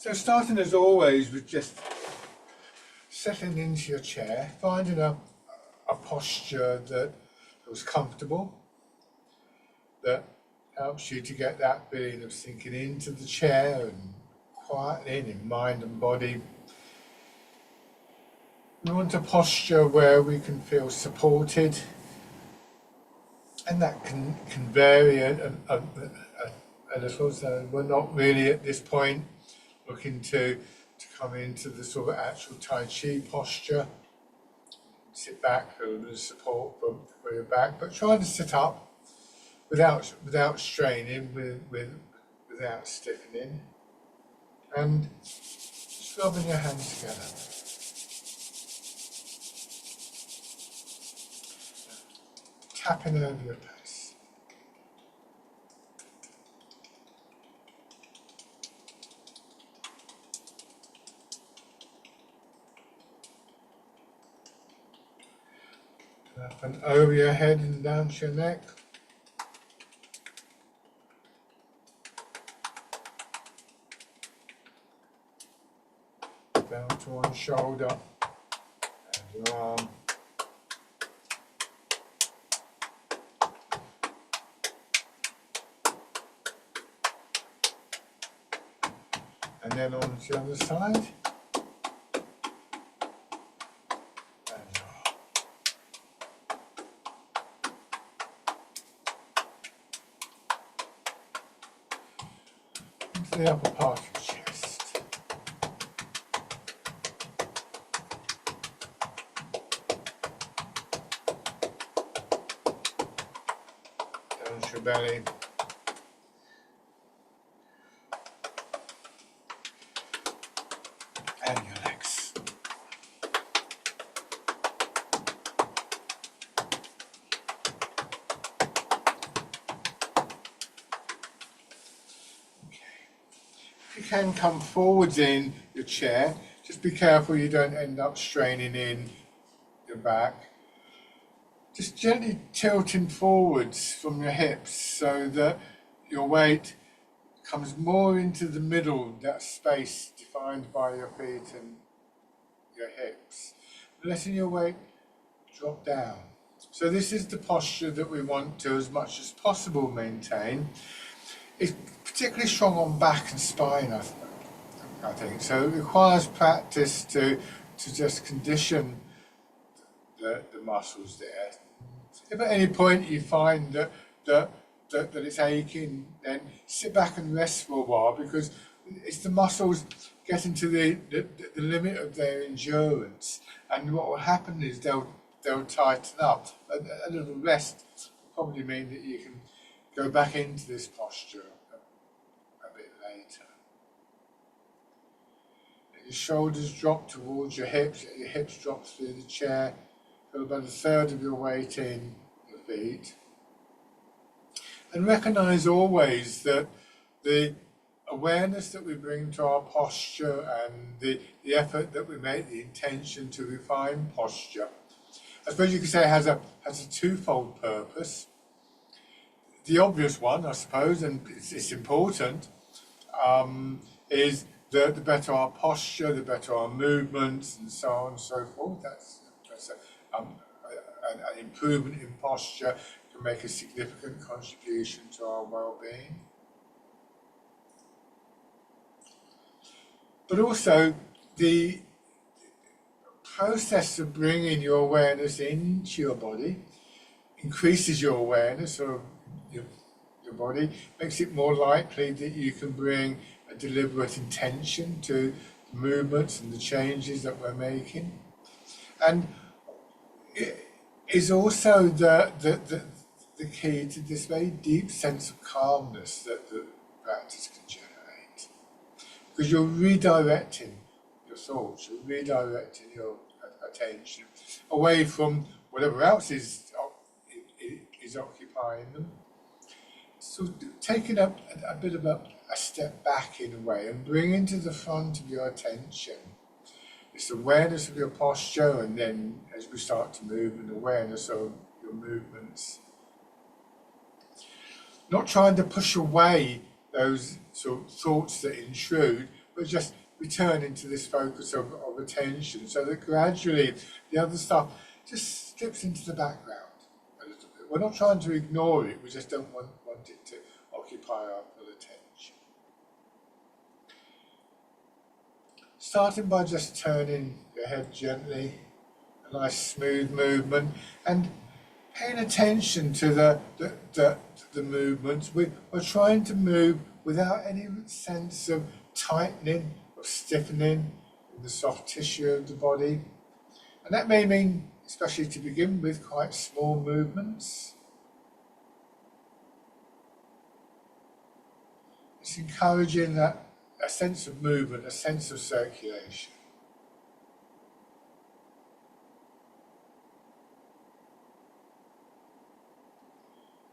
So starting as always with just settling into your chair, finding a posture that was comfortable, that helps you to get that feeling of sinking into the chair and quietening in mind and body. We want a posture where we can feel supported, and that can vary a little. So we're not really at this point looking to come into the sort of actual Tai Chi posture. Sit back, feel a bit of support for your back, but try to sit up without straining, without stiffening, and just rubbing your hands together. Tapping over your face. Up and over your head and down to your neck. Down to one shoulder and your arm. And then on to the other side. Into the upper part of the chest. Down to your belly. And your legs. Okay. If you can come forwards in your chair, just be careful you don't end up straining in your back. Just gently tilting forwards from your hips so that your weight comes more into the middle, that space defined by your feet and your hips, letting your weight drop down. So this is the posture that we want to, as much as possible, maintain. It's particularly strong on back and spine, I think. So it requires practice to just condition the muscles there. If at any point you find that it's aching, then sit back and rest for a while, because it's the muscles getting to the limit of their endurance, and what will happen is they'll tighten up. A little rest will probably mean that you can go back into this posture a bit later. Let your shoulders drop towards your hips drop through the chair. Feel about a third of your weight in your feet. And recognise always that the awareness that we bring to our posture and the effort that we make, the intention to refine posture, I suppose you could say has a twofold purpose. The obvious one, I suppose, and it's important, is that the better our posture, the better our movements, and so on and so forth. That's an improvement in posture can make a significant contribution to our well-being. But also the process of bringing your awareness into your body increases your awareness of your body, makes it more likely that you can bring a deliberate intention to the movements and the changes that we're making. And it is also the key to this very deep sense of calmness that the practice can generate. Because you're redirecting your thoughts, you're redirecting your attention away from whatever else is occupying them. So taking a bit of a step back in a way and bringing to the front of your attention this awareness of your posture, and then as we start to move, an awareness of your movements. Not trying to push away those sort of thoughts that intrude, we're just returning to this focus of attention, so that gradually the other stuff just slips into the background a little bit. We're not trying to ignore it, we just don't want it to occupy our full attention. Starting by just turning your head gently, a nice smooth movement, and paying attention to the movements. We're trying to move without any sense of tightening or stiffening in the soft tissue of the body. And that may mean, especially to begin with, quite small movements. It's encouraging a sense of movement, a sense of circulation.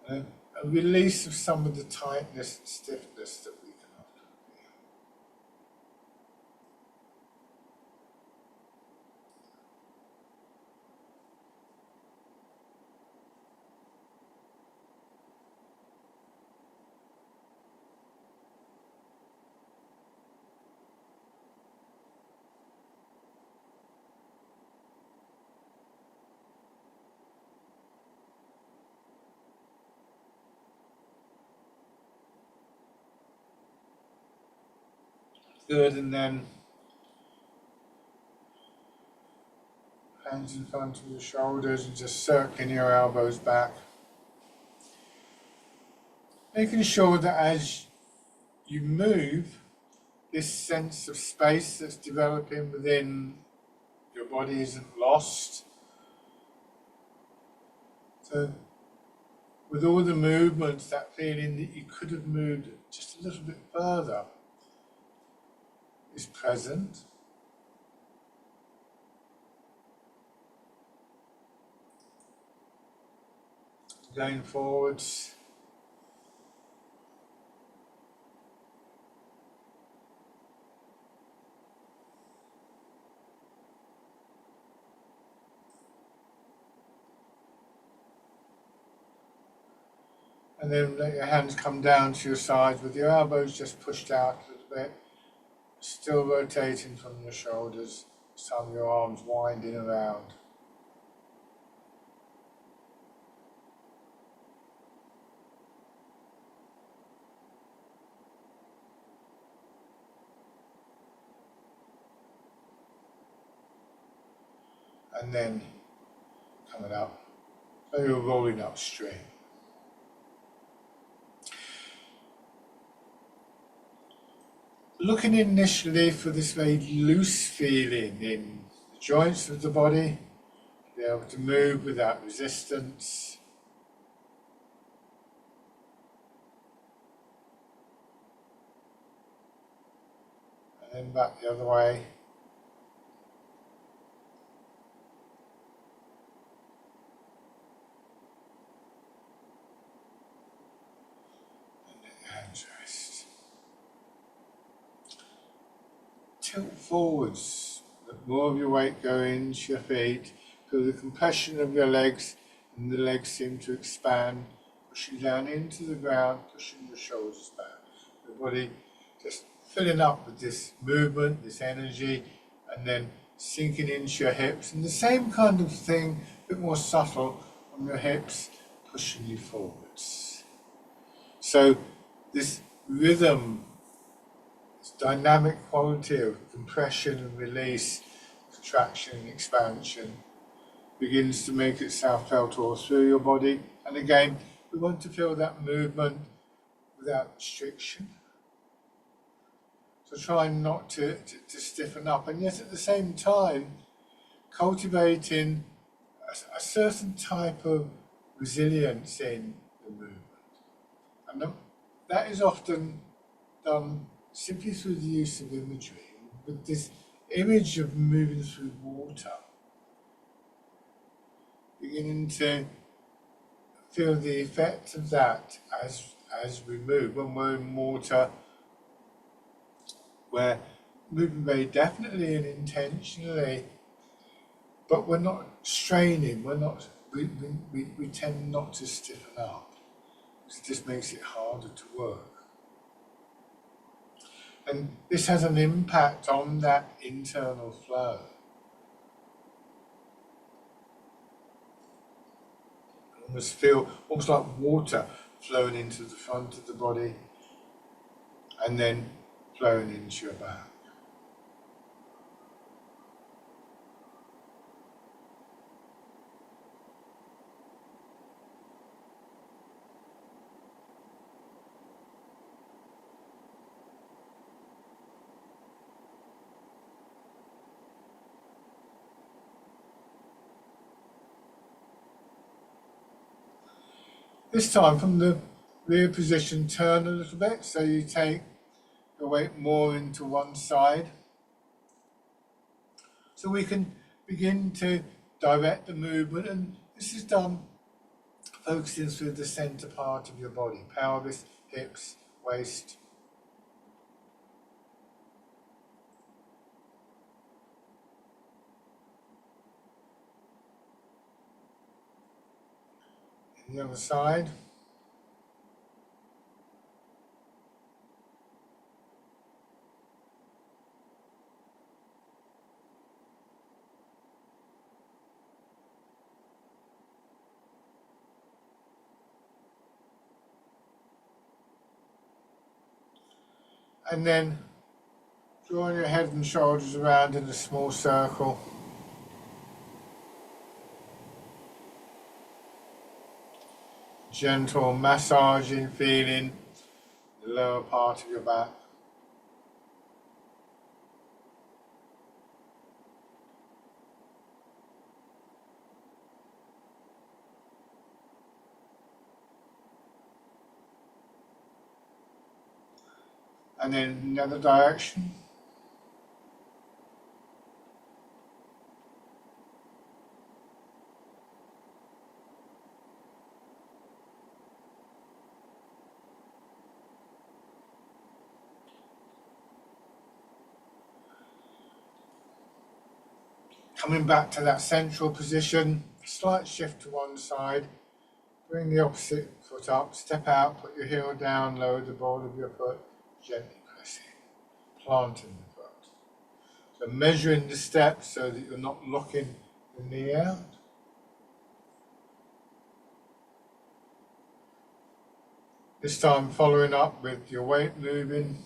A release of some of the tightness and stiffness that we can often feel. Good, and then hands in front of your shoulders and just circling your elbows back. Making sure that as you move, this sense of space that's developing within your body isn't lost. So with all the movements, that feeling that you could have moved just a little bit further is present. Going forwards. And then let your hands come down to your sides with your elbows just pushed out a little bit. Still rotating from your shoulders, some of your arms winding around. And then coming up, so you're rolling upstream. Looking initially for this very loose feeling in the joints of the body, be able to move without resistance. And then back the other way. And let your hands rest. Tilt forwards, let more of your weight go into your feet, feel the compression of your legs, and the legs seem to expand, pushing down into the ground, pushing your shoulders back. The body just filling up with this movement, this energy, and then sinking into your hips, and the same kind of thing, a bit more subtle on your hips, pushing you forwards. So this rhythm, dynamic quality of compression and release, contraction and expansion begins to make itself felt all through your body. And again, we want to feel that movement without restriction. So trying not to stiffen up, and yet at the same time cultivating a certain type of resilience in the movement. And that is often done simply through the use of imagery, with this image of moving through water, beginning to feel the effect of that as we move. When we're in water, we're moving very definitely and intentionally, but we're not straining, we tend not to stiffen up, because it just makes it harder to work. And this has an impact on that internal flow. Almost feel almost like water flowing into the front of the body and then flowing into your back. This time from the rear position, turn a little bit so you take your weight more into one side. So we can begin to direct the movement, and this is done focusing through the center part of your body, pelvis, hips, waist. And the other side. And then drawing your head and shoulders around in a small circle. Gentle massaging, feeling the lower part of your back. And then in the other direction. Coming back to that central position, slight shift to one side, bring the opposite foot up, step out, put your heel down, lower the ball of your foot, gently pressing, planting the foot. So measuring the steps so that you're not locking the knee out. This time following up with your weight moving.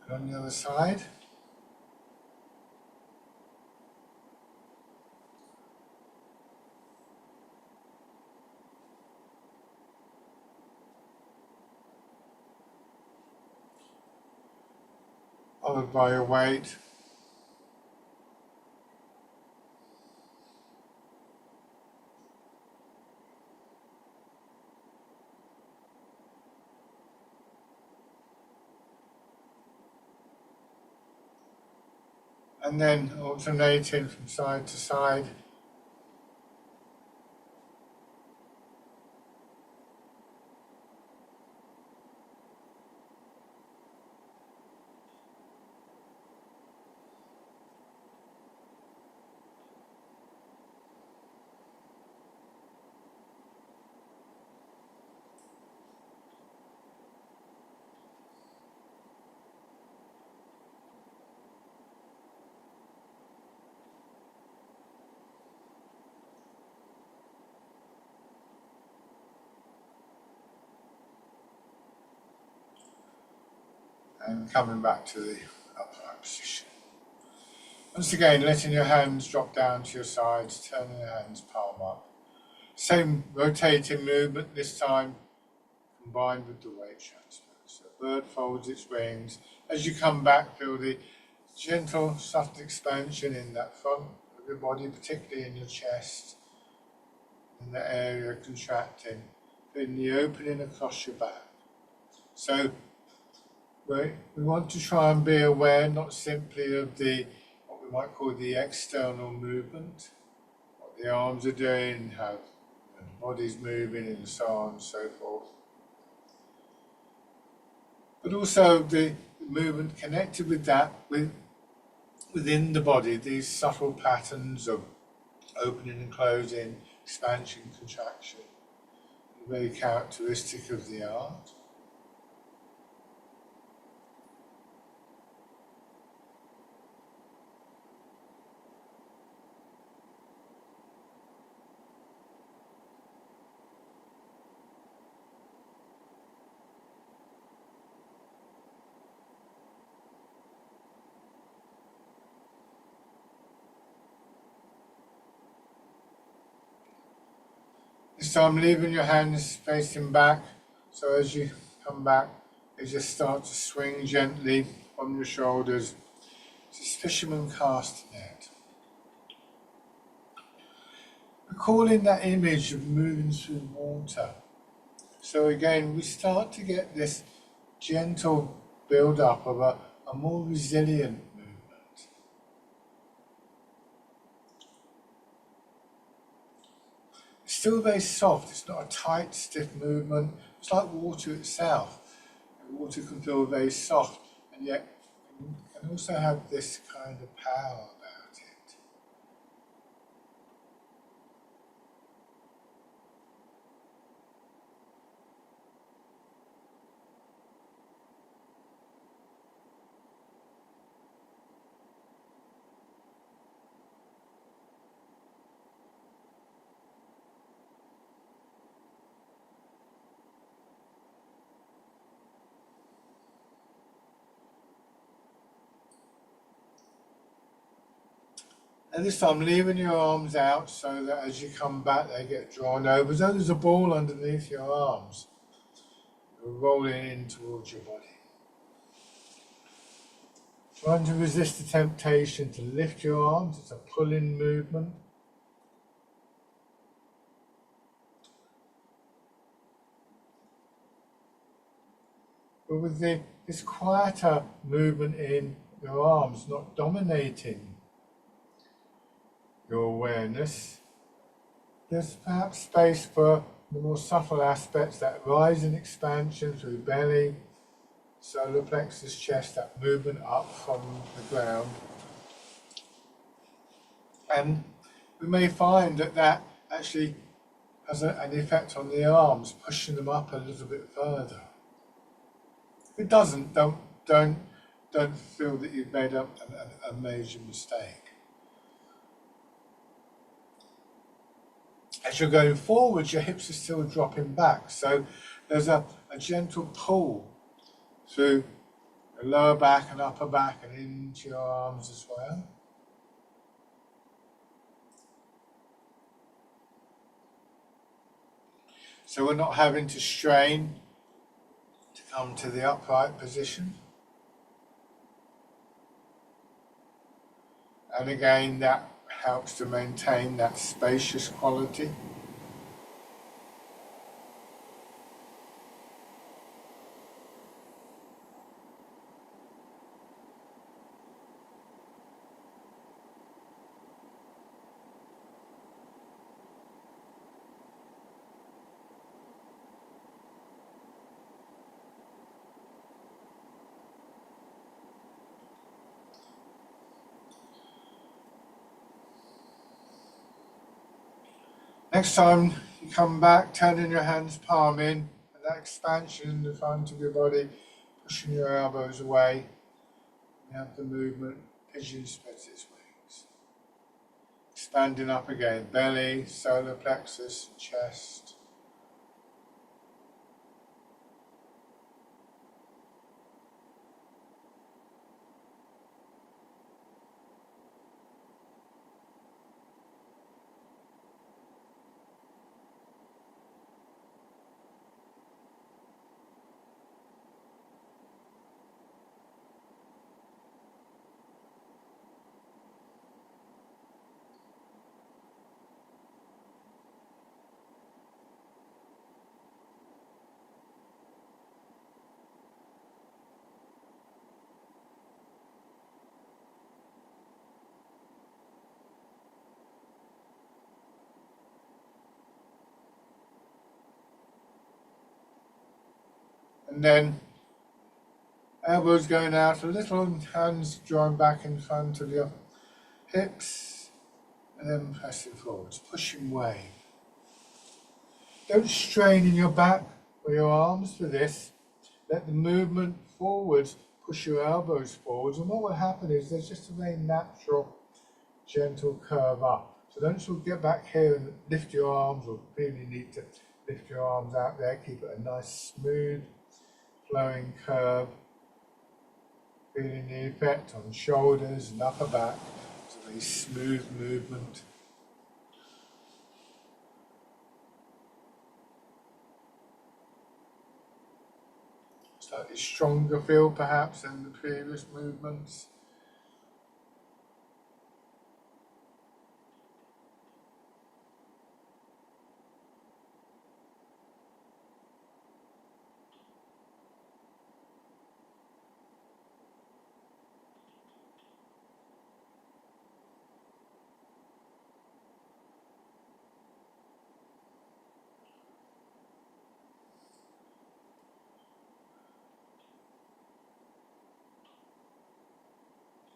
And on the other side. Followed by your weight. And then alternating from side to side. And coming back to the upright position. Once again, letting your hands drop down to your sides, turning your hands palm up. Same rotating movement this time, combined with the weight transfer. So bird folds its wings. As you come back, feel the gentle, subtle expansion in that front of your body, particularly in your chest, in the area contracting, feeling the opening across your back. So we want to try and be aware not simply of what we might call the external movement, what the arms are doing, how the body's moving and so on and so forth, but also the movement connected with that, within the body, these subtle patterns of opening and closing, expansion, contraction, very characteristic of the art. This time leaving your hands facing back, so as you come back, you just start to swing gently from your shoulders. This fisherman cast net. Recalling that image of moving through water. So again, we start to get this gentle build-up of a more resilient movement. It's still very soft, it's not a tight, stiff movement. It's like water itself. Water can feel very soft, and yet can also have this kind of power about it. And this time, leaving your arms out so that as you come back, they get drawn over. So there's a ball underneath your arms. You're rolling in towards your body. Trying to resist the temptation to lift your arms. It's a pull-in movement. But with this quieter movement in your arms, not dominating your awareness, there's perhaps space for the more subtle aspects, that rise and expansion through belly, solar plexus, chest, that movement up from the ground. And we may find that actually has an effect on the arms, pushing them up a little bit further. If it doesn't, don't feel that you've made a major mistake. As you're going forwards, your hips are still dropping back, so there's a gentle pull through the lower back and upper back and into your arms as well. So we're not having to strain to come to the upright position. And again, that helps to maintain that spacious quality. Next time you come back, turning your hands palm in, and that expansion in the front of your body, pushing your elbows away. You have the movement, pigeon spreads its wings. Expanding up again, belly, solar plexus, chest. And then Elbows going out a little, and hands drawing back in front of your hips, and then pressing forwards, pushing wave. Don't strain in your back or your arms for this. Let the movement forwards push your elbows forwards, and what will happen is there's just a very natural, gentle curve up. So don't sort of get back here and lift your arms, or really need to lift your arms out there. Keep it a nice, smooth, flowing curve. Feeling the effect on shoulders and upper back. It's a very smooth movement. Slightly stronger feel perhaps than the previous movements.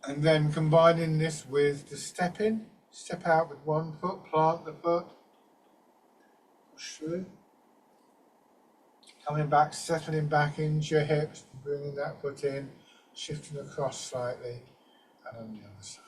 And then combining this with the step in, step out with one foot, plant the foot, push through. Coming back, settling back into your hips, bringing that foot in, shifting across slightly, and on the other side.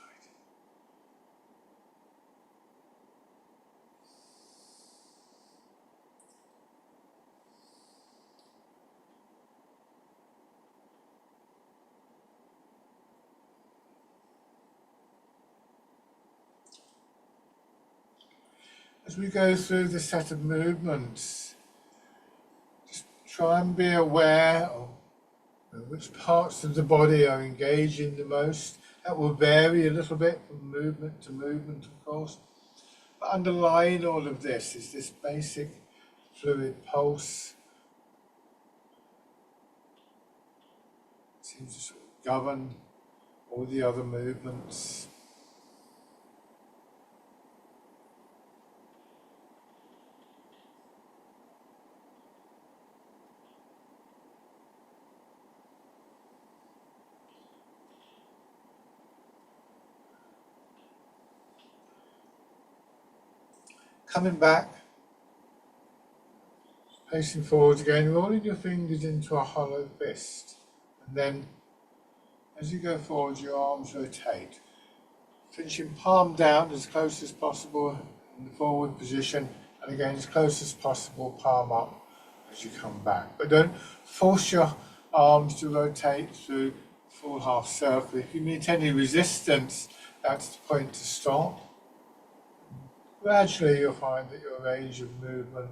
As we go through the set of movements, just try and be aware of which parts of the body are engaging the most. That will vary a little bit from movement to movement, of course. But underlying all of this is this basic fluid pulse. It seems to sort of govern all the other movements. Coming back, facing forwards again, rolling your fingers into a hollow fist. And then, as you go forward, your arms rotate. Finishing palm down as close as possible in the forward position, and again as close as possible, palm up as you come back. But don't force your arms to rotate through full half circle. If you meet any resistance, that's the point to stop. Gradually you'll find that your range of movement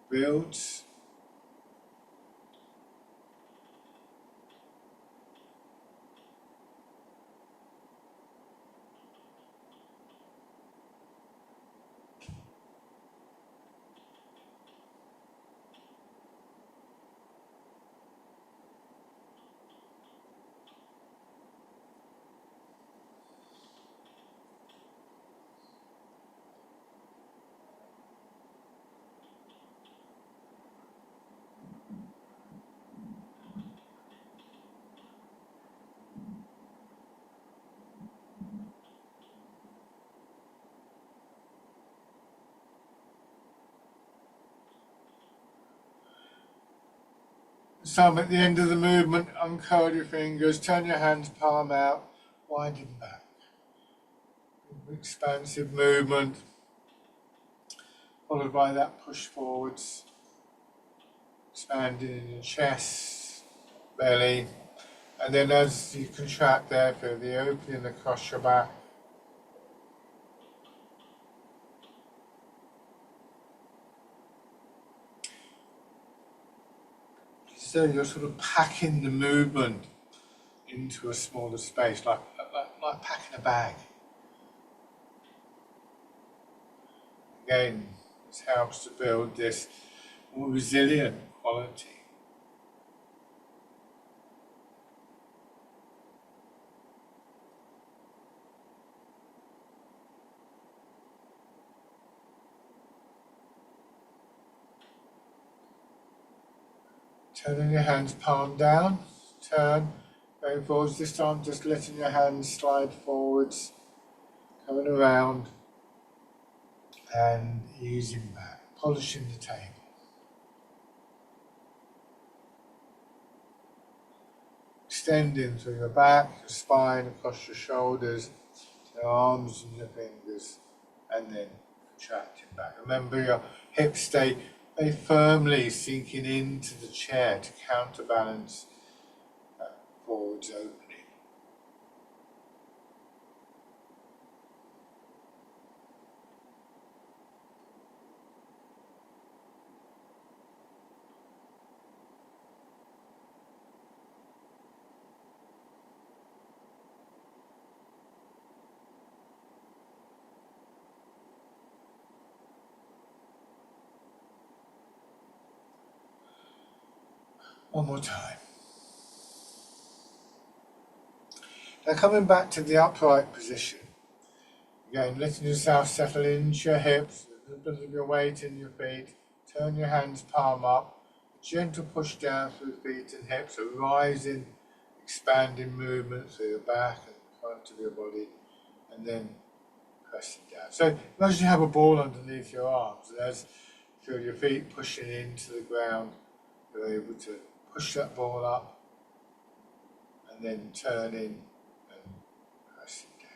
builds. Some at the end of the movement, uncurl your fingers, turn your hands palm out, winding back. Expansive movement, followed by that push forwards, expanding in your chest, belly, and then as you contract there, feel the opening across your back. So you're sort of packing the movement into a smaller space, like packing a bag. Again, this helps to build this more resilient quality. Turning your hands palm down, turn, going forwards, this time just letting your hands slide forwards, coming around and easing back, polishing the table. Extending through your back, your spine, across your shoulders, your arms and your fingers, and then contracting back. Remember your hips stay very firmly sinking into the chair to counterbalance that forwards opening. One more time. Now coming back to the upright position. Again, letting yourself settle into your hips, a little bit of your weight in your feet. Turn your hands palm up. A gentle push down through feet and hips, a rising, expanding movement through your back and front of your body, and then pressing down. So imagine you have a ball underneath your arms, and as you feel your feet pushing into the ground, you're able to push that ball up and then turn in and press it down.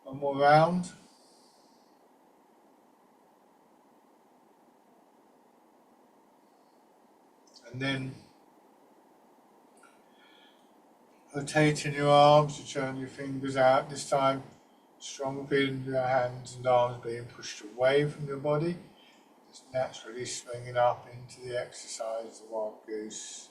One more round. And then rotating your arms, you turn your fingers out. This time, strong feeling of your hands and arms being pushed away from your body. Just naturally swinging up into the exercise, the wild goose.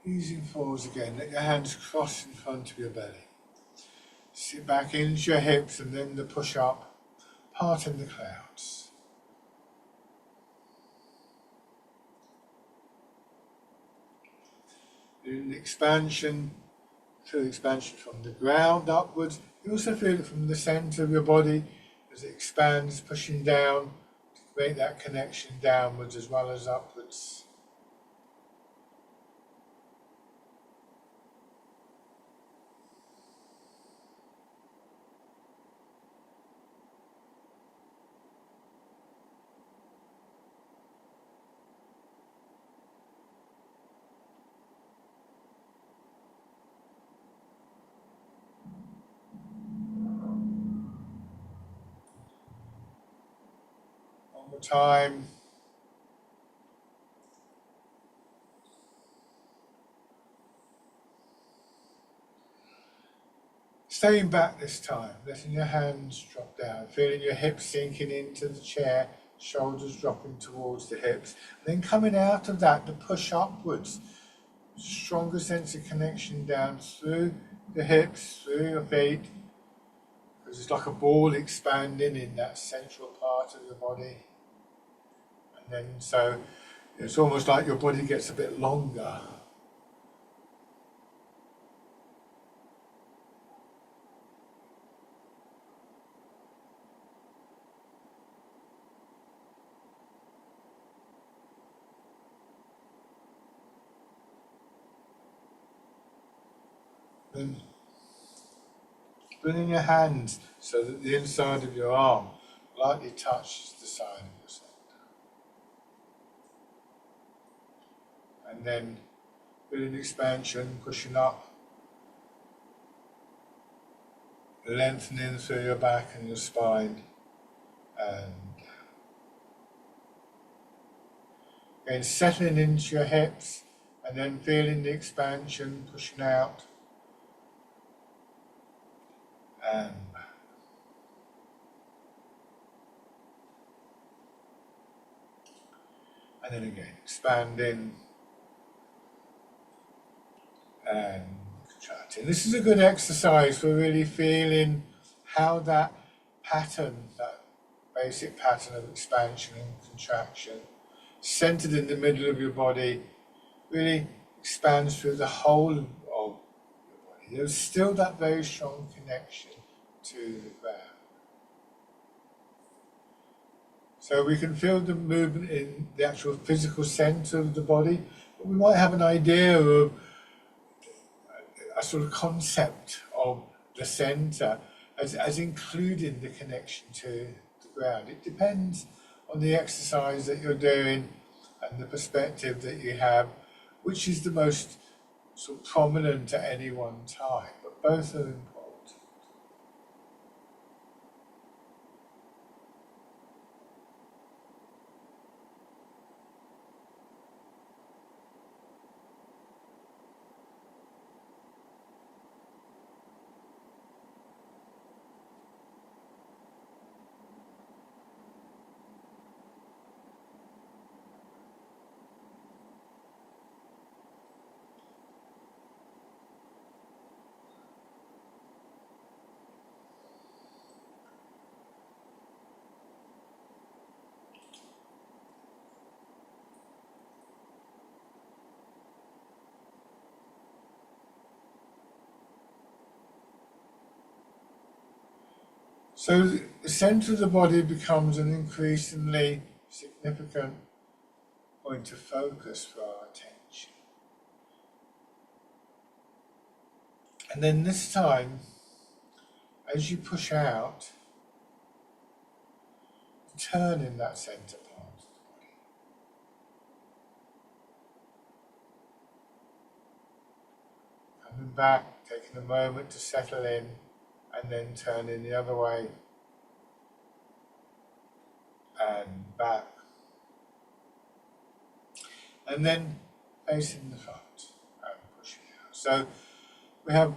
Easing forwards again, let your hands cross in front of your belly. Sit back into your hips and then the push up, parting the clouds. In the expansion, feel the expansion from the ground upwards. You also feel it from the centre of your body as it expands, pushing down to make that connection downwards as well as upwards. One more time. Staying back this time, letting your hands drop down, feeling your hips sinking into the chair, shoulders dropping towards the hips, and then coming out of that to push upwards. Stronger sense of connection down through the hips, through your feet, because it's like a ball expanding in that central part of your body. And then so it's almost like your body gets a bit longer. And bringing your hands so that the inside of your arm lightly touches the side of your centre. And then feeling expansion, pushing up, lengthening through your back and your spine, and again settling into your hips, and then feeling the expansion, pushing out, and back. And then again, expanding and contracting. This is a good exercise for really feeling how that pattern, that basic pattern of expansion and contraction, centered in the middle of your body, really expands through the whole of your body. There's still that very strong connection to the ground. So we can feel the movement in the actual physical center of the body, but we might have an idea of a sort of concept of the center as including the connection to the ground. It depends on the exercise that you're doing and the perspective that you have, which is the most sort of prominent at any one time, but both are important. So the center of the body becomes an increasingly significant point of focus for our attention. And then this time, as you push out, turn in that center part of the body. Coming back, taking a moment to settle in, and then turn in the other way, and back. And then facing the front and pushing out. So we have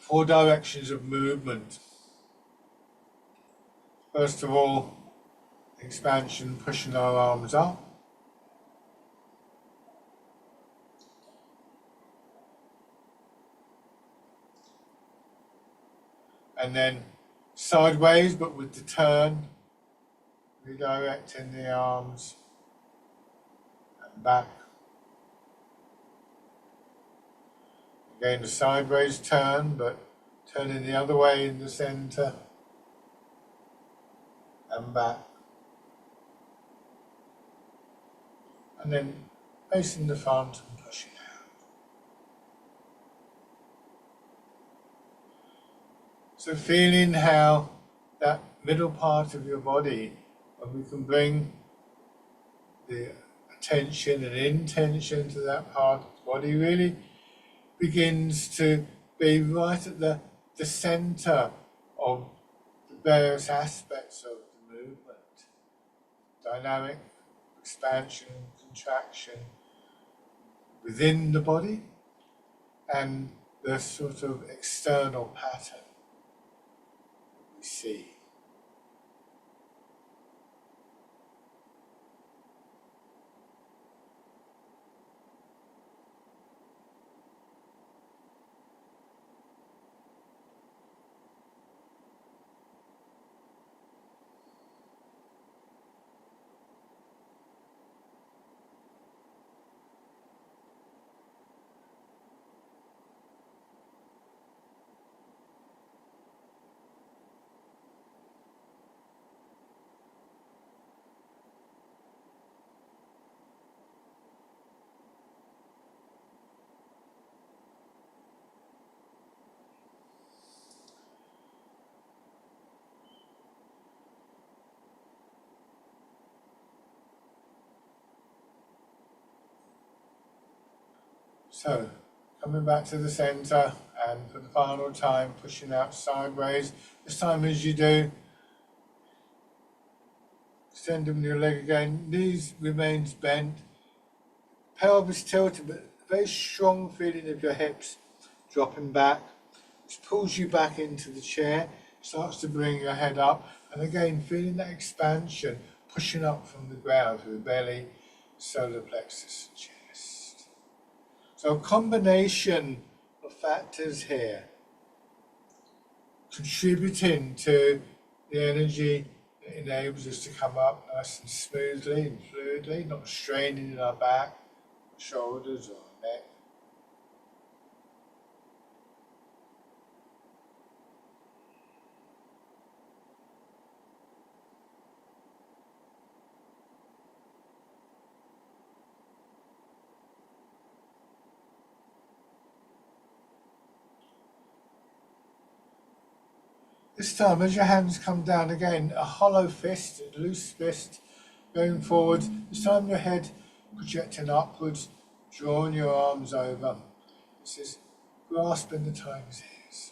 4 directions of movement. First of all, expansion, pushing our arms up. And then sideways, but with the turn, redirecting the arms and back. Again, a sideways turn, but turning the other way in the center and back. And then facing the front and pushing out. So feeling how that middle part of your body, when we can bring the attention and intention to that part of the body, really begins to be right at the center of the various aspects of the movement. Dynamic, expansion, contraction within the body, and the sort of external pattern we see. So, coming back to the centre and for the final time pushing out sideways. This time as you do, extending your leg again, knees remains bent, pelvis tilted, but very strong feeling of your hips dropping back, which pulls you back into the chair, starts to bring your head up, and again feeling that expansion pushing up from the ground through the belly, solar plexus, chest. So a combination of factors here contributing to the energy that enables us to come up nice and smoothly and fluidly, not straining in our back, shoulders or neck. This time, as your hands come down again, a hollow fist, a loose fist going forward. This time your head projecting upwards, drawing your arms over. This is grasping the tiger's ears.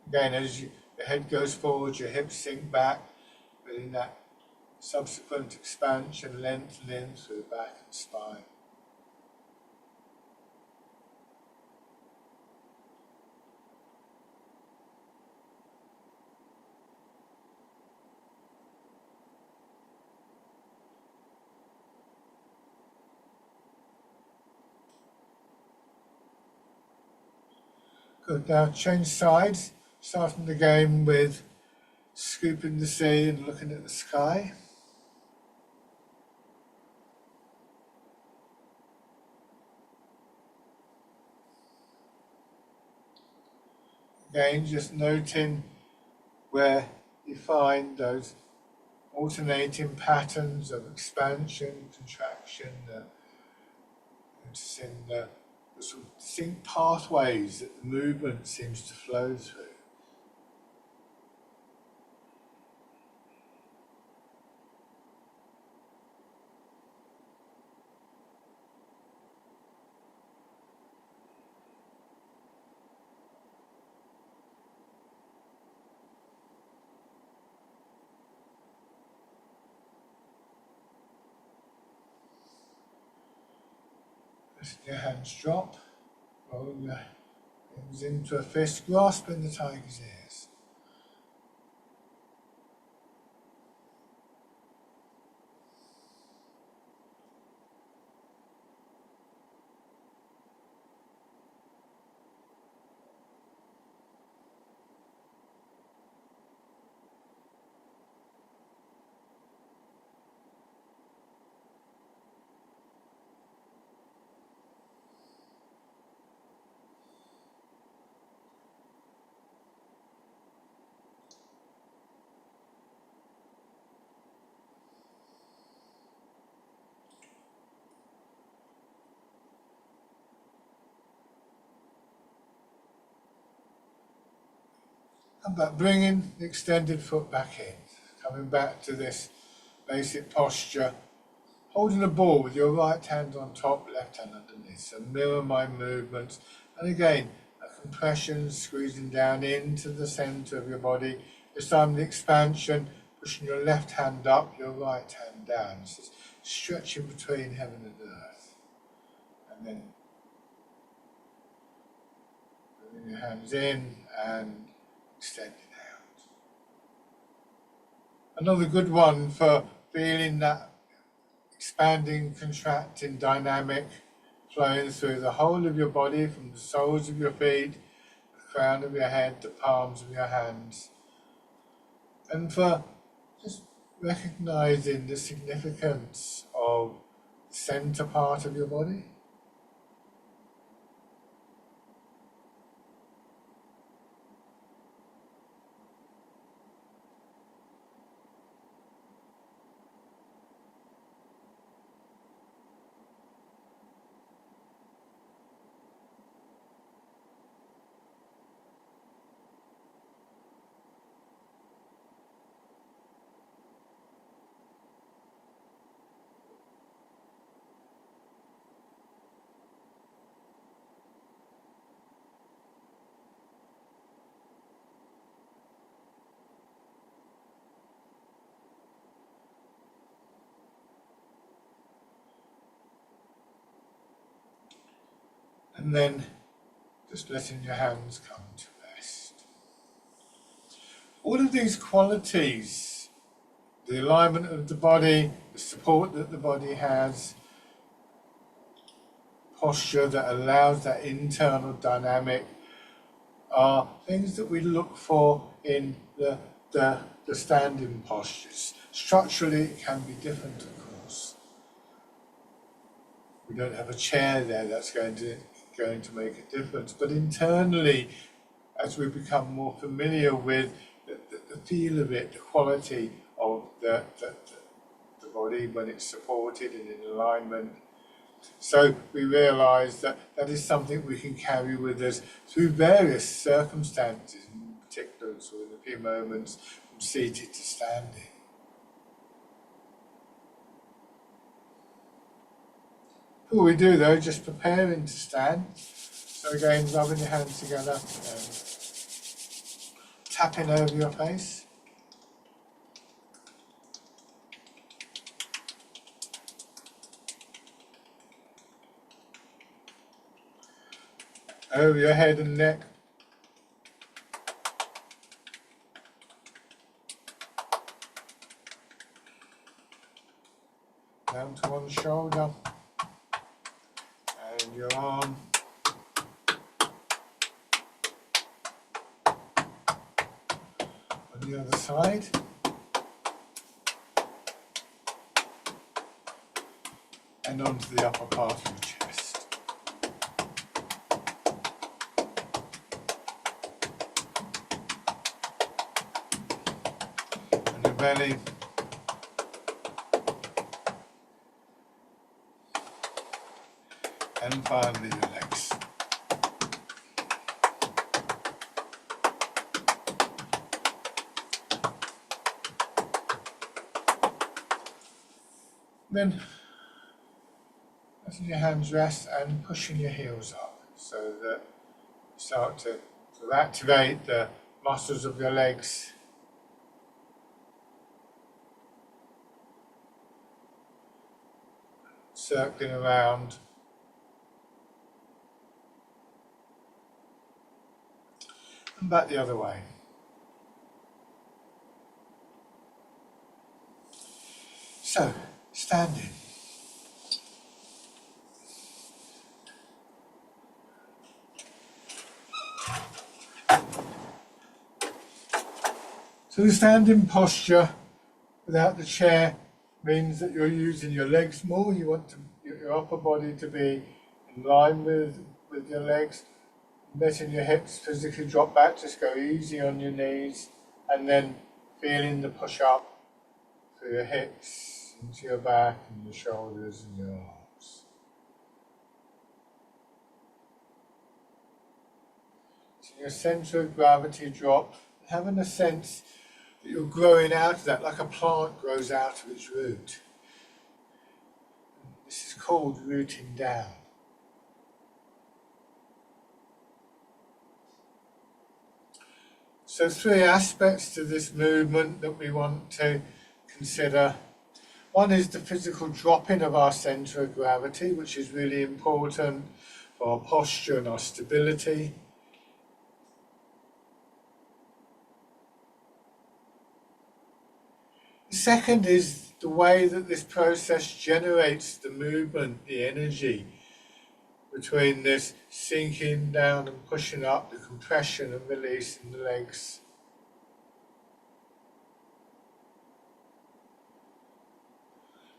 Again, as your head goes forward, your hips sink back, feeling that subsequent expansion, lengthening through the back and spine. Good, now change sides, starting again with scooping the sea and looking at the sky. Again, just noting where you find those alternating patterns of expansion, contraction, noticing the sort of distinct pathways that the movement seems to flow through. Letting your hands drop, rolling your hands into a fist, grasping the tiger's ears. And back, bringing the extended foot back in, coming back to this basic posture, holding the ball with your right hand on top, left hand underneath. So mirror my movements. And again, a compression, squeezing down into the center of your body. This time the expansion, pushing your left hand up, your right hand down. This is stretching between heaven and earth. And then bringing your hands in and extending out. Another good one for feeling that expanding, contracting dynamic flowing through the whole of your body, from the soles of your feet, the crown of your head, the palms of your hands. And for just recognizing the significance of the center part of your body. and then just letting your hands come to rest. All of these qualities, the alignment of the body, the support that the body has, posture that allows that internal dynamic, are things that we look for in the standing postures. Structurally, it can be different, of course. We don't have a chair there that's going to make a difference, but internally, as we become more familiar with the feel of it, the quality of the body when it's supported and in alignment, so we realise that that is something we can carry with us through various circumstances, in particular, so in a few moments, from seated to standing. Before we do though, just preparing to stand. So again, rubbing your hands together and tapping over your face. Over your head and neck. Down to one shoulder. And your arm. On the other side. And onto the upper part of your chest. And your belly. And finally your legs. Then letting your hands rest and pushing your heels up so that you start to activate the muscles of your legs. Circling around. And back the other way. So, standing. So the standing posture without the chair means that you're using your legs more. You want your upper body to be in line with your legs. Letting your hips physically drop back, just go easy on your knees, and then feeling the push up through your hips, into your back and your shoulders and your arms. So your centre of gravity drop, having a sense that you're growing out of that, like a plant grows out of its root. This is called rooting down. So three aspects to this movement that we want to consider. One is the physical dropping of our centre of gravity, which is really important for our posture and our stability. The second is the way that this process generates the movement, the energy between this sinking down and pushing up, the compression and release in the legs.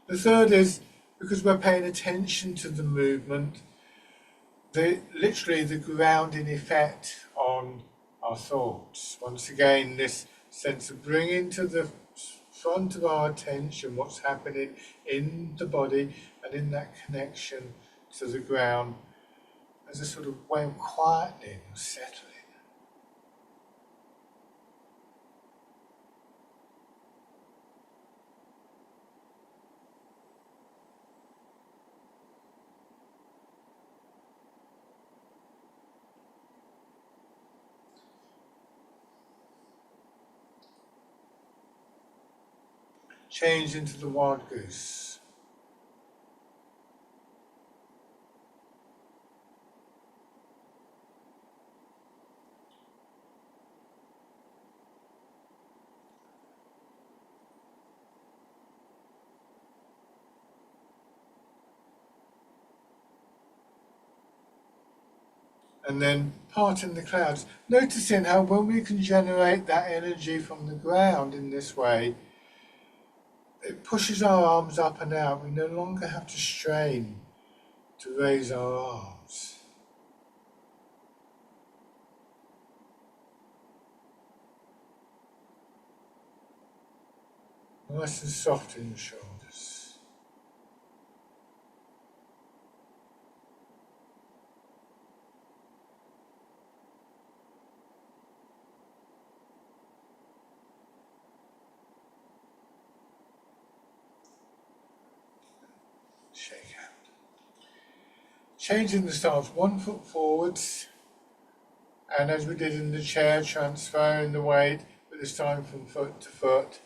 The third is, because we're paying attention to the movement, literally the grounding effect on our thoughts. Once again, this sense of bringing to the front of our attention what's happening in the body and in that connection to the ground as a sort of way of quietening or settling. Change into the wild goose. and then parting the clouds. Noticing how when we can generate that energy from the ground in this way, it pushes our arms up and out. We no longer have to strain to raise our arms. Nice and soft in your shoulders. Shake out. Changing the stance, 1 foot forwards, and as we did in the chair, transferring the weight, but this time from foot to foot.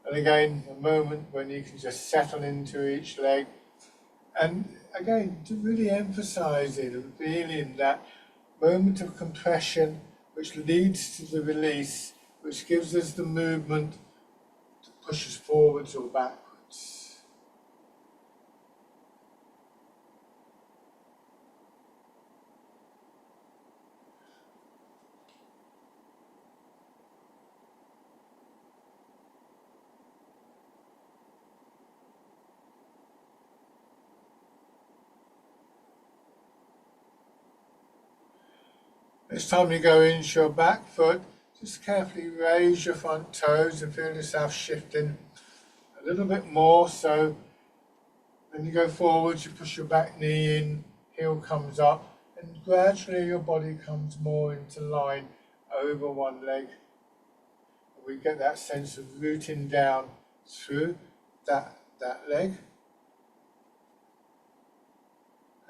And again, a moment when you can just settle into each leg. And again, to really emphasising and feeling that moment of compression which leads to the release, which gives us the movement to push us forwards or backwards. Next time you go into your back foot, just carefully raise your front toes and feel yourself shifting a little bit more. So when you go forwards, you push your back knee in, heel comes up, and gradually your body comes more into line over one leg. And we get that sense of rooting down through that leg.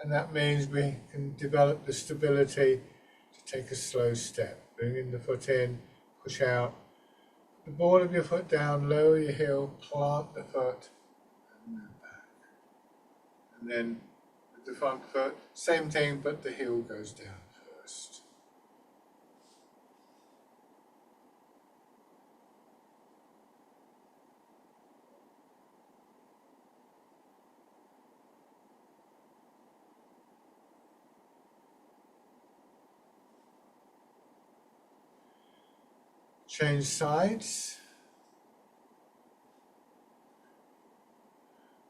And that means we can develop the stability to take a slow step. Bringing the foot in, push out. The ball of your foot down, lower your heel, plant the foot, and move back. And then with the front foot, same thing, but the heel goes down first. Change sides.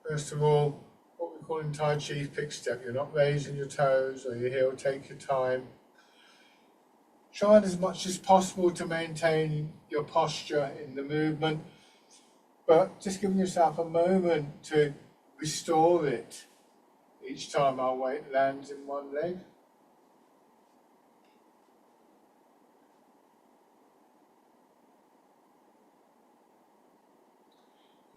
First of all, what we call in Tai Chi fixed step. You're not raising your toes or your heel, take your time. Try as much as possible to maintain your posture in the movement, but just giving yourself a moment to restore it each time our weight lands in one leg.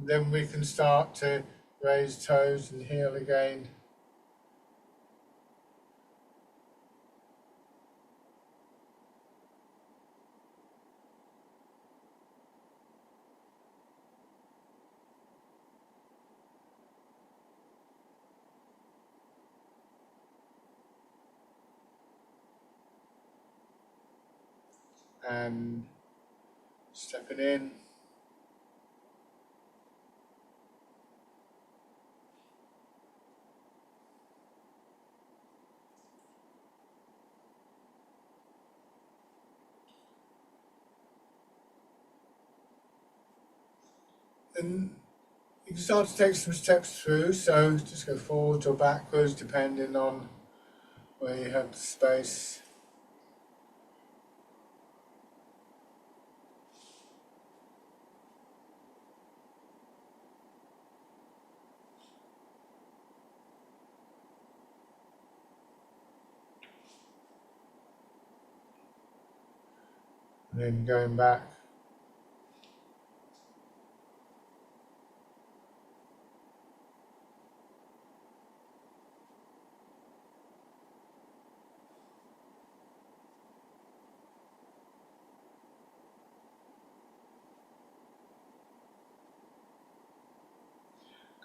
Then we can start to raise toes and heel again. And stepping in. And you can start to take some steps through, so just go forwards or backwards depending on where you have the space. And then going back.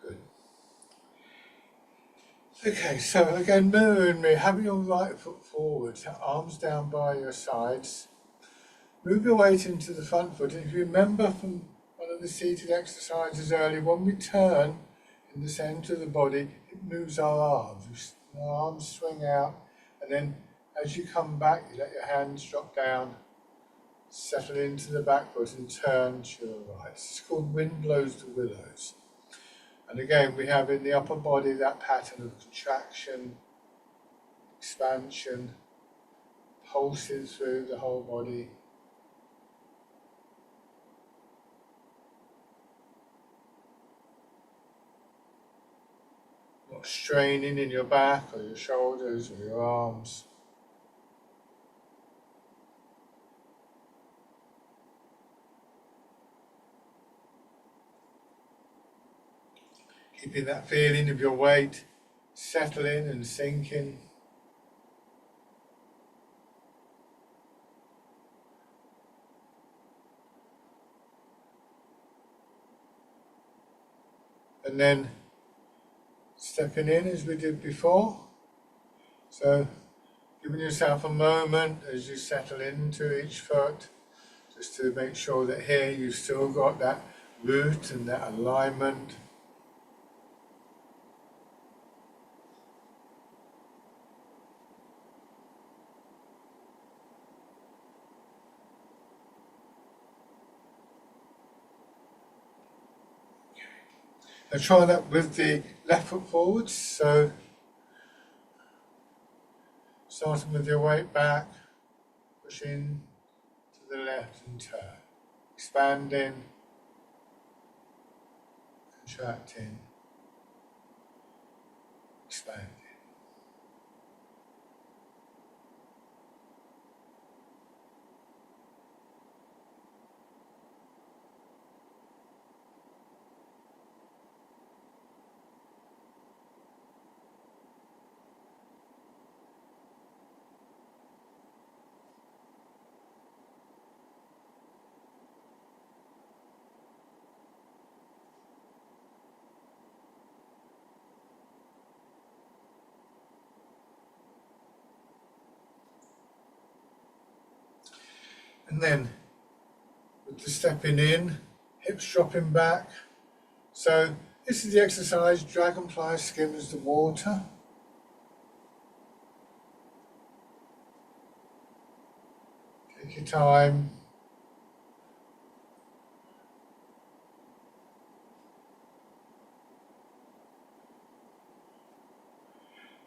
Good. Okay, so again, mirroring me, have your right foot forward, arms down by your sides. Move your weight into the front foot. And if you remember from one of the seated exercises earlier, when we turn in the centre of the body, it moves our arms. Our arms swing out, and then As you come back, you let your hands drop down, settle into the back foot and turn to your right. It's called Wind Blows the Willows. And again, we have in the upper body that pattern of contraction, expansion, pulses through the whole body. Not straining in your back or your shoulders or your arms. Keeping that feeling of your weight settling and sinking. And then stepping in as we did before. So giving yourself a moment as you settle into each foot, just to make sure that here you've still got that root and that alignment. Now try that with the left foot forwards, so starting with your weight back, pushing to the left and turn, expanding, contracting, expanding. And then with the stepping in, hips dropping back. So this is the exercise, dragonfly skims the water. Take your time.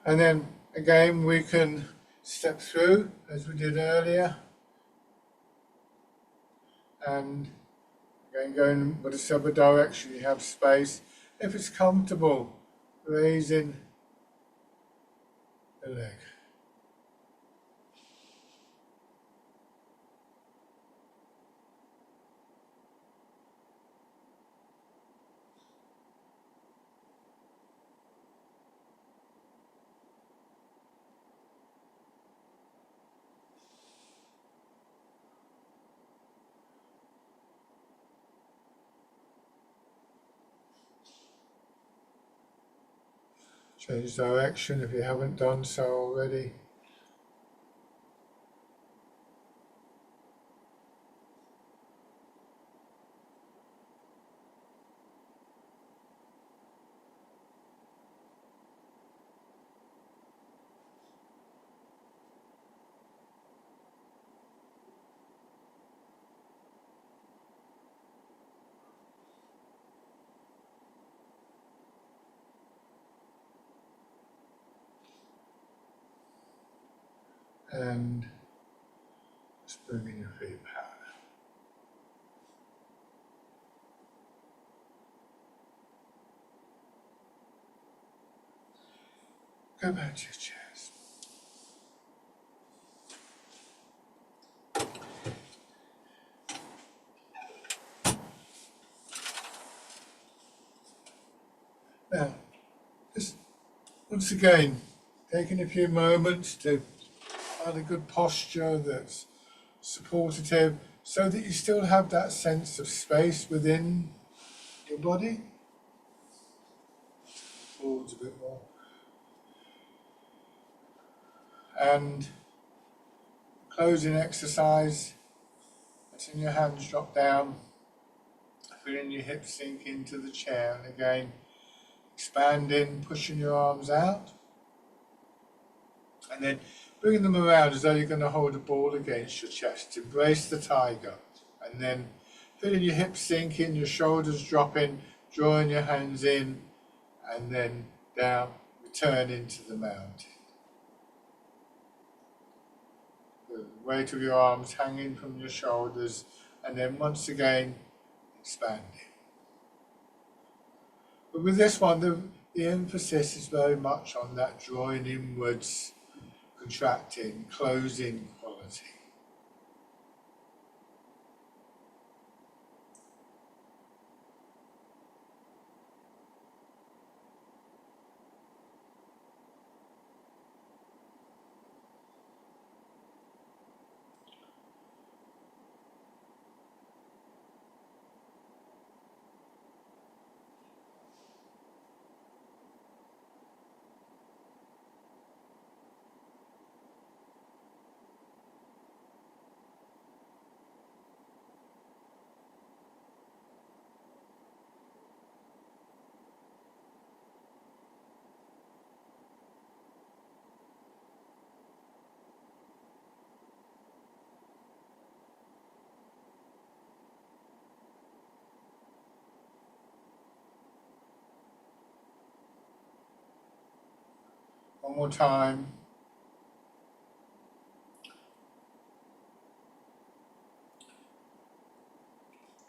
And then again we can step through as we did earlier. And again going whatever direction you have space. If it's comfortable, raising the leg. Change direction if you haven't done so already. And just moving your feet back. Go back to your chairs. Now, just once again, taking a few moments to find a good posture that's supportive so that you still have that sense of space within your body. Forwards a bit more. And closing exercise, letting your hands drop down, feeling your hips sink into the chair, and again expanding, pushing your arms out, and then Bring them around as though you're going to hold a ball against your chest. Embrace the tiger. And then feeling your hips sinking, your shoulders dropping, drawing your hands in, and then down, return into the mountain. The weight of your arms hanging from your shoulders, and then once again expanding. But with this one, the emphasis is very much on that drawing inwards, contracting, closing quality. One more time.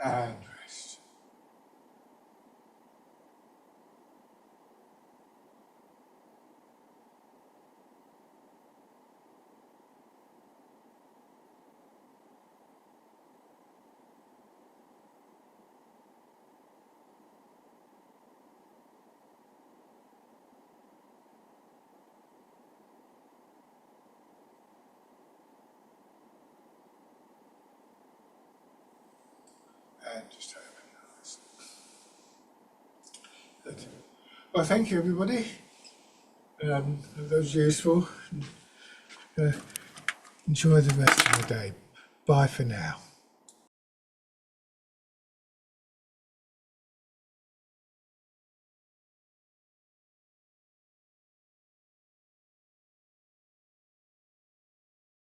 And rest. And just open your eyes. Good. Well, thank you, everybody. If that was useful. Enjoy the rest of the day. Bye for now.